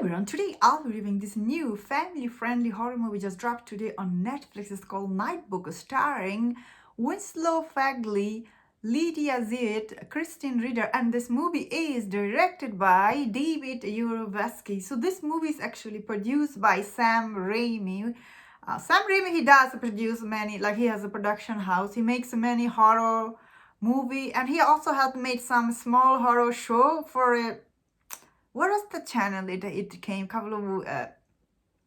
everyone, today I'll be reviewing this new family-friendly horror movie just dropped today on Netflix. It's called NightBooks, starring Winslow Fagley, Lydia Ziet, Christine Ritter, and this movie is directed by David Yurovsky. So this movie is actually produced by Sam Raimi. Sam Raimi, he does produce many, like he has a production house. He makes many horror movie, and he also has made some small horror show for a what was the channel it came couple of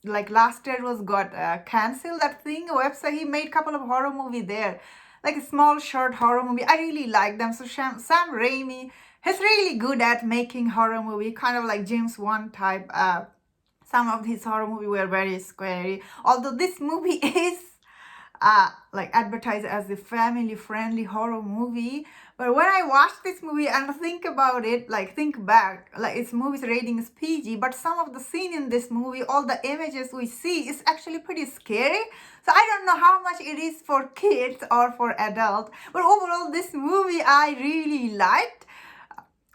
like last year it was got cancelled, that thing website. He made couple of horror movie there, like a small short horror movie. I really like them. So Sam Raimi, he's really good at making horror movie, kind of like James Wan type. Some of his horror movie were very scary, although this movie is like advertised as a family friendly horror movie. But when I watch this movie and think about it, like think back, like its movie's rating is PG, but some of the scene in this movie, all the images we see is actually pretty scary. So I don't know how much it is for kids or for adults, but overall this movie I really liked.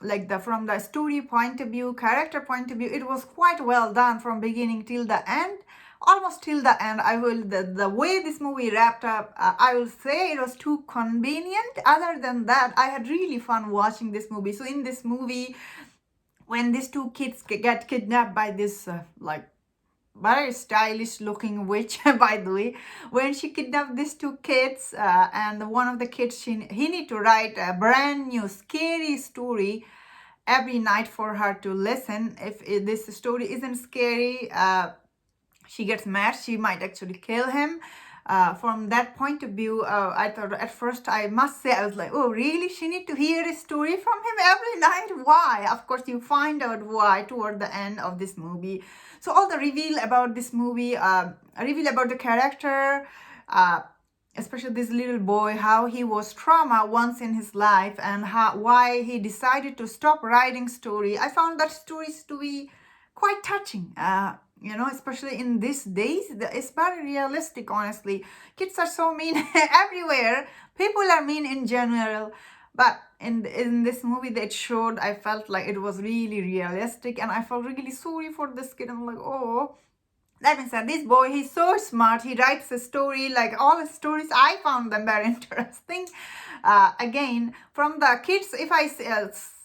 Like from the story point of view, character point of view, it was quite well done from beginning till the end, almost till the end. The way this movie wrapped up, I will say it was too convenient. Other than that, I had really fun watching this movie. So in this movie, when these two kids get kidnapped by this like very stylish looking witch, by the way, when she kidnapped these two kids, and one of the kids, he need to write a brand new scary story every night for her to listen. If this story isn't scary, she gets mad, she might actually kill him. From that point of view, I thought at first, I must say, I was like, oh really, she need to hear a story from him every night? Why? Of course you find out why toward the end of this movie. So all the reveal about this movie, reveal about the character, especially this little boy, how he was trauma once in his life, and why he decided to stop writing story. I found that stories to be quite touching. Especially in these days, it's very realistic, honestly. Kids are so mean everywhere. People are mean in general. But in this movie that showed, I felt like it was really realistic, and I felt really sorry for this kid. I'm like, oh, that means that this boy, he's so smart. He writes a story, like all his stories, I found them very interesting. Again, from the kids, if I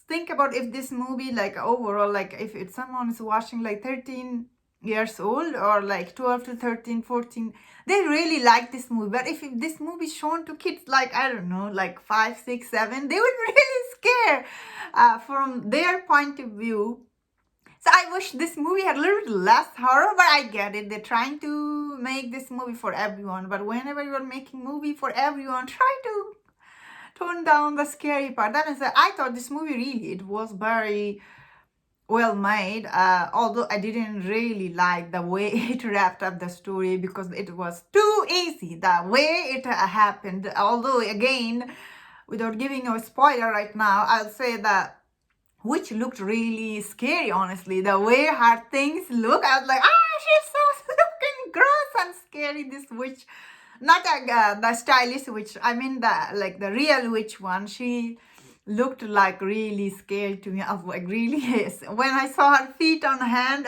think about if this movie, like overall, like if someone is watching like 13 years old or like 12 to 13, 14, they really like this movie. But if this movie is shown to kids like, I don't know, like 5, 6, 7, they would really scare from their point of view. So I wish this movie had a little bit less horror, but I get it. They're trying to make this movie for everyone. But whenever you're making movie for everyone, try to tone down the scary part. That is, I thought this movie really, it was very well made, although I didn't really like the way it wrapped up the story, because it was too easy the way it happened. Although again, without giving a spoiler right now, I'll say that which looked really scary, honestly. The way her things look, I was like, she's so looking gross and scary, this witch. Not the stylish witch, I mean the real witch one. She looked like really scary to me. I was like, really? When I saw her feet on hand,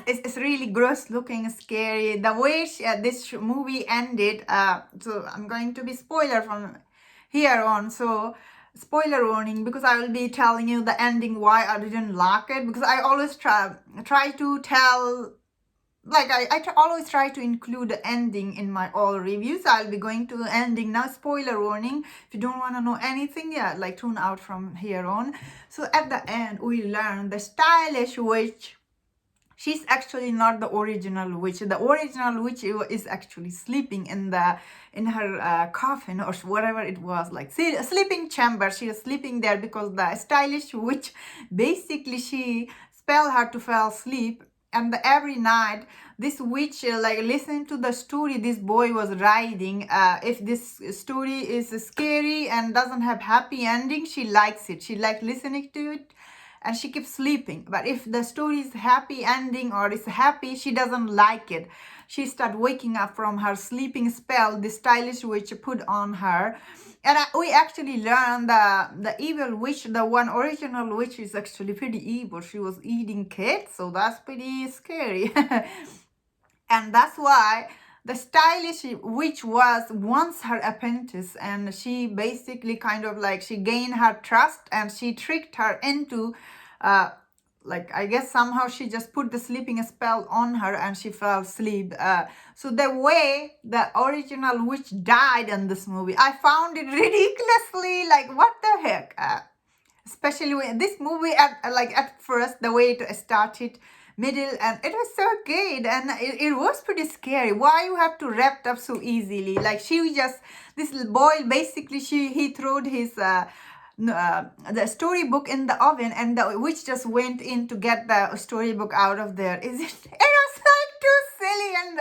it's really gross looking, scary. The way this movie ended, so I'm going to be spoiler from here on. So spoiler warning, because I will be telling you the ending, why I didn't like it, because I always try to tell, like I always try to include the ending in my all reviews. I'll be going to ending now. Spoiler warning, if you don't want to know anything, yeah, like tune out from here on. So at the end, we learn the stylish witch, she's actually not the original witch. The original witch is actually sleeping in her coffin or whatever it was, like a sleeping chamber. She is sleeping there because the stylish witch, basically she spell her to fall asleep. And every night, this witch, like listening to the story this boy was writing, if this story is scary and doesn't have happy ending, she likes it. She likes listening to it. and she keeps sleeping. But if the story is happy ending or is happy, she doesn't like it. She start waking up from her sleeping spell the stylish witch put on her. And we actually learned the evil witch, the one original witch, is actually pretty evil. She was eating kids, so that's pretty scary. And that's why the stylish witch was once her apprentice, and she basically kind of like, she gained her trust and she tricked her into like, I guess somehow she just put the sleeping spell on her and she fell asleep. So the way the original witch died in this movie, I found it ridiculously like, what the heck? Especially when this movie at first, the way it started, middle, and it was so good, and it was pretty scary. Why you have to wrap it up so easily? Like, she just, this little boy basically, he threw his the storybook in the oven, and the witch just went in to get the storybook out of there. Is it? It was like too silly and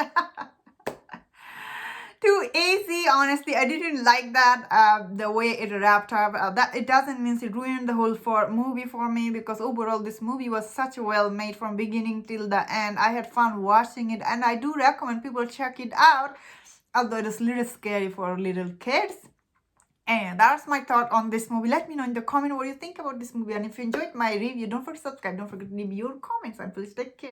too easy. Honestly, I didn't like that, the way it wrapped up. That it doesn't mean it ruined the whole movie for me, because overall this movie was such well made from beginning till the end. I had fun watching it, and I do recommend people check it out, although it is a little scary for little kids. And that's my thought on this movie. Let me know in the comment what you think about this movie, and if you enjoyed my review, don't forget to subscribe, don't forget to leave your comments, and please take care.